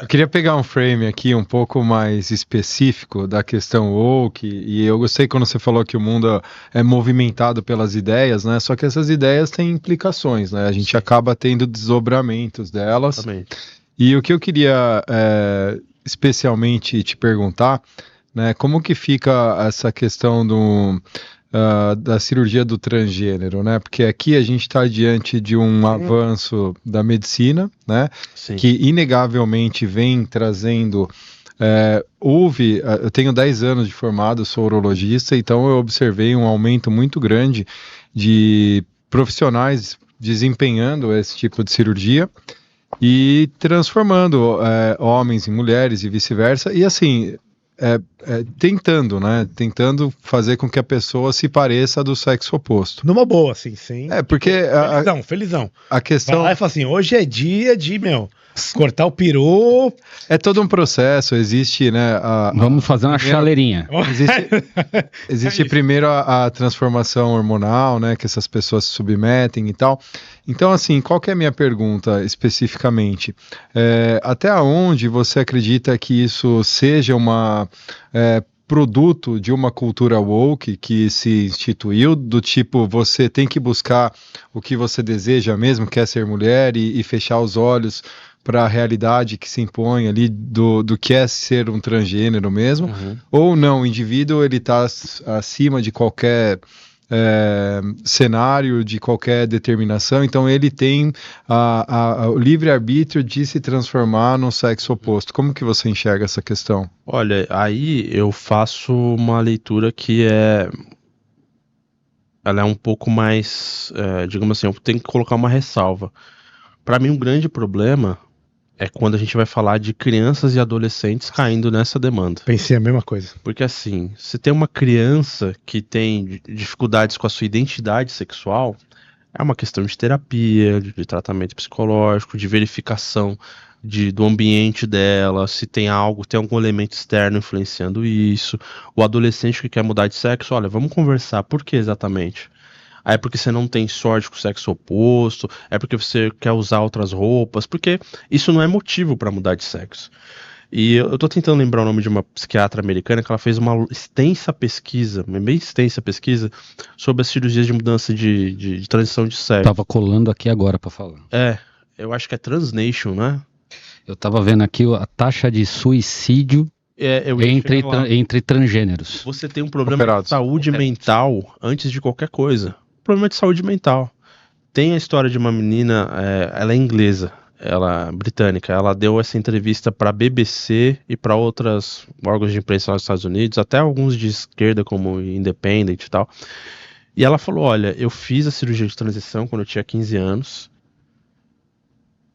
Eu queria pegar um frame aqui um pouco mais específico da questão woke, e eu gostei quando você falou que o mundo é movimentado pelas ideias, né? Só que essas ideias têm implicações, né? A gente acaba tendo desdobramentos delas. Também. E o que eu queria especialmente te perguntar, né? Como que fica essa questão da cirurgia do transgênero, né? Porque aqui a gente está diante de um avanço da medicina, né? Sim. Que inegavelmente vem trazendo. Eu tenho 10 anos de formado, sou urologista, então eu observei um aumento muito grande de profissionais desempenhando esse tipo de cirurgia e transformando homens em mulheres e vice-versa, e assim, tentando, né? Tentando fazer com que a pessoa se pareça do sexo oposto. Numa boa, assim, sim. Porque Felizão. A questão... Vai lá e fala assim, hoje é dia de, cortar o peru. É todo um processo, existe, né? Vamos fazer uma chaleirinha. Existe primeiro a transformação hormonal, né? Que essas pessoas se submetem e tal. Então, assim, qual que é a minha pergunta especificamente? Até onde você acredita que isso seja produto de uma cultura woke que se instituiu, do tipo, você tem que buscar o que você deseja mesmo, quer ser mulher, e fechar os olhos para a realidade que se impõe ali do que é ser um transgênero mesmo, ou não, o indivíduo ele está acima de qualquer cenário, de qualquer determinação, então ele tem o livre-arbítrio de se transformar no sexo oposto. Como que você enxerga essa questão? Olha, aí eu faço uma leitura que ela é um pouco mais, digamos assim, eu tenho que colocar uma ressalva. Para mim, um grande problema é quando a gente vai falar de crianças e adolescentes caindo nessa demanda. Pensei a mesma coisa. Porque assim, se tem uma criança que tem dificuldades com a sua identidade sexual, é uma questão de terapia, de tratamento psicológico, de verificação do ambiente dela, se tem algum elemento externo influenciando isso. O adolescente que quer mudar de sexo, olha, vamos conversar, por que exatamente? É porque você não tem sorte com o sexo oposto, é porque você quer usar outras roupas, porque isso não é motivo para mudar de sexo. E eu tô tentando lembrar o nome de uma psiquiatra americana que ela fez uma extensa pesquisa, bem extensa pesquisa, sobre as cirurgias de mudança de transição de sexo. Tava colando aqui agora para falar. Eu acho que é Transnation, né? Eu tava vendo aqui a taxa de suicídio entre transgêneros. Você tem um problema de saúde mental antes de qualquer coisa. Problema de saúde mental. Tem a história de uma menina, ela é inglesa, ela é britânica, ela deu essa entrevista para a BBC e para outros órgãos de imprensa nos Estados Unidos, até alguns de esquerda como Independent e tal. E ela falou, olha, eu fiz a cirurgia de transição quando eu tinha 15 anos,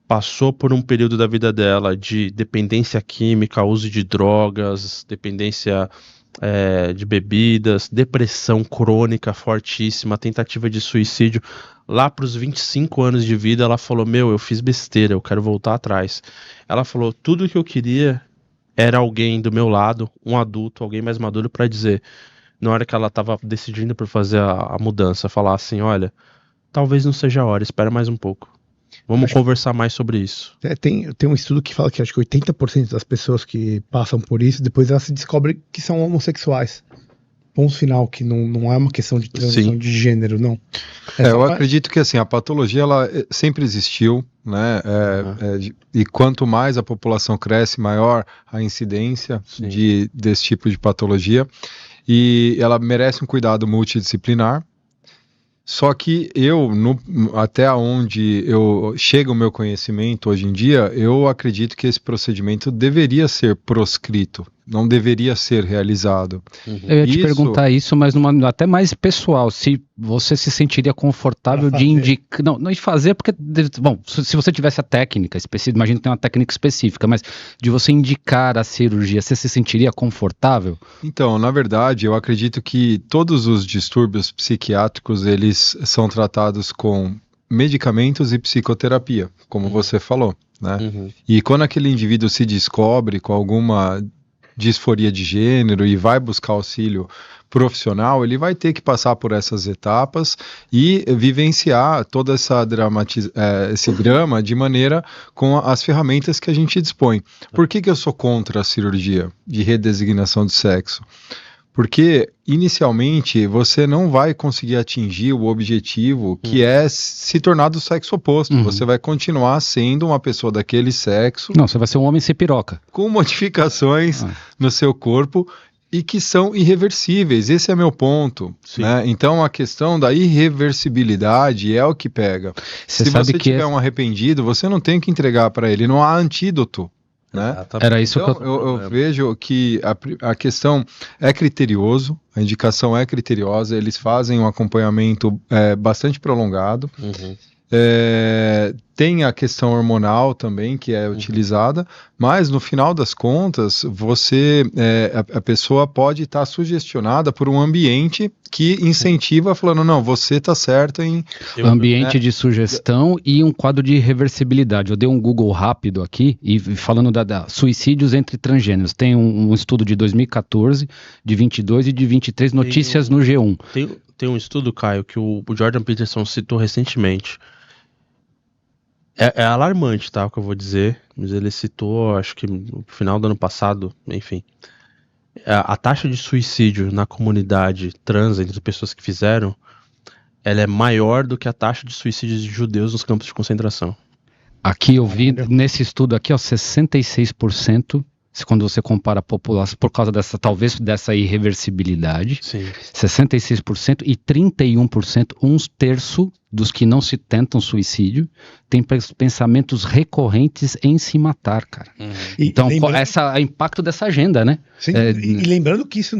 passou por um período da vida dela de dependência química, uso de drogas, dependência de bebidas, depressão crônica fortíssima, tentativa de suicídio. Lá para os 25 anos de vida, ela falou, eu fiz besteira, eu quero voltar atrás. Ela falou, tudo que eu queria era alguém do meu lado, um adulto, alguém mais maduro, para dizer, na hora que ela estava decidindo por fazer a mudança, falar assim, olha, talvez não seja a hora, espera mais um pouco. Vamos conversar mais sobre isso. Tem um estudo que fala que acho que 80% das pessoas que passam por isso, depois elas se descobrem que são homossexuais. Ponto final, que não é uma questão de transição de gênero, não. Eu acredito que assim, a patologia ela sempre existiu, né? E quanto mais a população cresce, maior a incidência desse tipo de patologia. E ela merece um cuidado multidisciplinar. Só que até onde chega o meu conhecimento hoje em dia, eu acredito que esse procedimento deveria ser proscrito, não deveria ser realizado. Eu ia te perguntar isso, mas até mais pessoal, se você se sentiria confortável de indicar, não de fazer, porque, bom, se você tivesse a técnica específica, imagino que tem uma técnica específica, mas de você indicar a cirurgia, você se sentiria confortável? Então, na verdade, eu acredito que todos os distúrbios psiquiátricos, eles são tratados com medicamentos e psicoterapia, como você falou, né? E quando aquele indivíduo se descobre com alguma disforia de gênero e vai buscar auxílio profissional, ele vai ter que passar por essas etapas e vivenciar toda essa esse drama de maneira com as ferramentas que a gente dispõe. Por que eu sou contra a cirurgia de redesignação de sexo? Porque, inicialmente, você não vai conseguir atingir o objetivo que é se tornar do sexo oposto. Você vai continuar sendo uma pessoa daquele sexo. Não, você vai ser um homem sem piroca. Com modificações no seu corpo e que são irreversíveis. Esse é meu ponto. Né? Então, a questão da irreversibilidade é o que pega. Se você tiver um arrependido, você não tem que entregar para ele. Não há antídoto. Né? Era isso então, que eu vejo que a questão é criterioso, a indicação é criteriosa, eles fazem um acompanhamento bastante prolongado. Tem a questão hormonal também que é utilizada, mas no final das contas a pessoa pode estar sugestionada por um ambiente que incentiva falando, não, você está certo em... Ambiente de sugestão e um quadro de reversibilidade. Eu dei um Google rápido aqui e falando da suicídios entre transgêneros. Tem um estudo de 2014, de 22 e de 23, notícias no G1. Tem um estudo, Caio, que o Jordan Peterson citou recentemente. É alarmante, tá, o que eu vou dizer, mas ele citou, acho que no final do ano passado, enfim, a taxa de suicídio na comunidade trans, entre pessoas que fizeram, ela é maior do que a taxa de suicídio de judeus nos campos de concentração. Aqui eu vi, nesse estudo aqui, 66%, quando você compara a população, por causa dessa irreversibilidade, Sim. 66% e 31%, um terço dos que não se tentam suicídio, tem pensamentos recorrentes em se matar, cara. Então, o impacto dessa agenda, né? Sim, e lembrando que isso,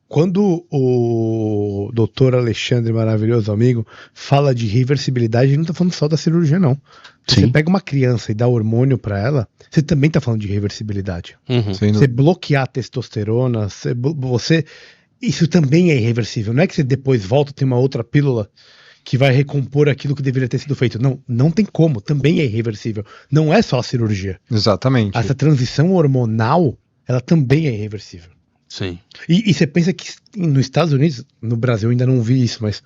quando o doutor Alexandre, maravilhoso amigo, fala de reversibilidade, ele não tá falando só da cirurgia, não. Você pega uma criança e dá hormônio para ela, você também tá falando de reversibilidade. Você bloquear a testosterona, isso também é irreversível. Não é que você depois volta, tem uma outra pílula que vai recompor aquilo que deveria ter sido feito. Não tem como, também é irreversível. Não é só a cirurgia. Exatamente. Essa transição hormonal, ela também é irreversível. Sim. E você pensa que nos Estados Unidos, no Brasil eu ainda não vi isso, mas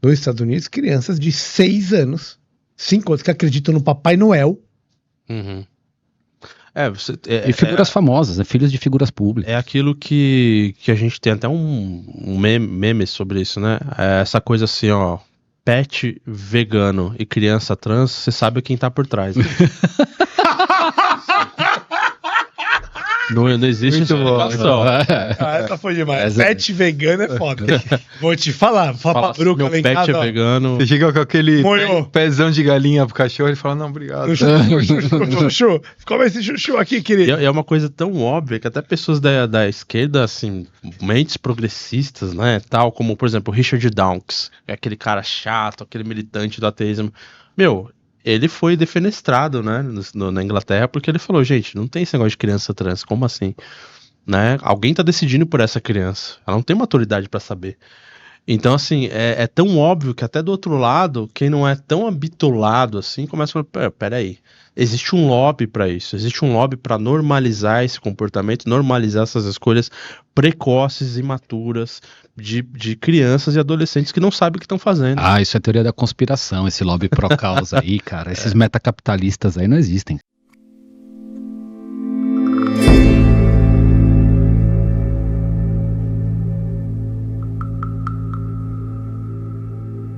nos Estados Unidos, crianças de 6 anos, 5 anos, que acreditam no Papai Noel. E figuras famosas, né? Filhos de figuras públicas. É aquilo que a gente tem até um meme sobre isso, né? Essa coisa assim, ó, pet vegano e criança trans, você sabe quem tá por trás. Né? Não existe explicação. Essa foi demais. Pet vegano é foda. Vou te falar. Fala pra Bruca lá em pet casa. É vegano. Você chega com aquele pezão de galinha pro cachorro e fala, não, obrigado. Chuchu, come esse chuchu aqui, querido. É uma coisa tão óbvia que até pessoas da esquerda, assim, mentes progressistas, né, tal, como, por exemplo, Richard Dawkins, é aquele cara chato, aquele militante do ateísmo. Ele foi defenestrado, né, na Inglaterra, porque ele falou, gente, não tem esse negócio de criança trans, como assim? Né? Alguém tá decidindo por essa criança, ela não tem maturidade pra saber. Então, assim, é tão óbvio que até do outro lado, quem não é tão habitolado assim, começa a falar, peraí, existe um lobby pra isso, existe um lobby pra normalizar esse comportamento, normalizar essas escolhas precoces e imaturas de crianças e adolescentes que não sabem o que estão fazendo. Isso é teoria da conspiração, esse lobby pró-causa aí, cara. Esses metacapitalistas aí não existem.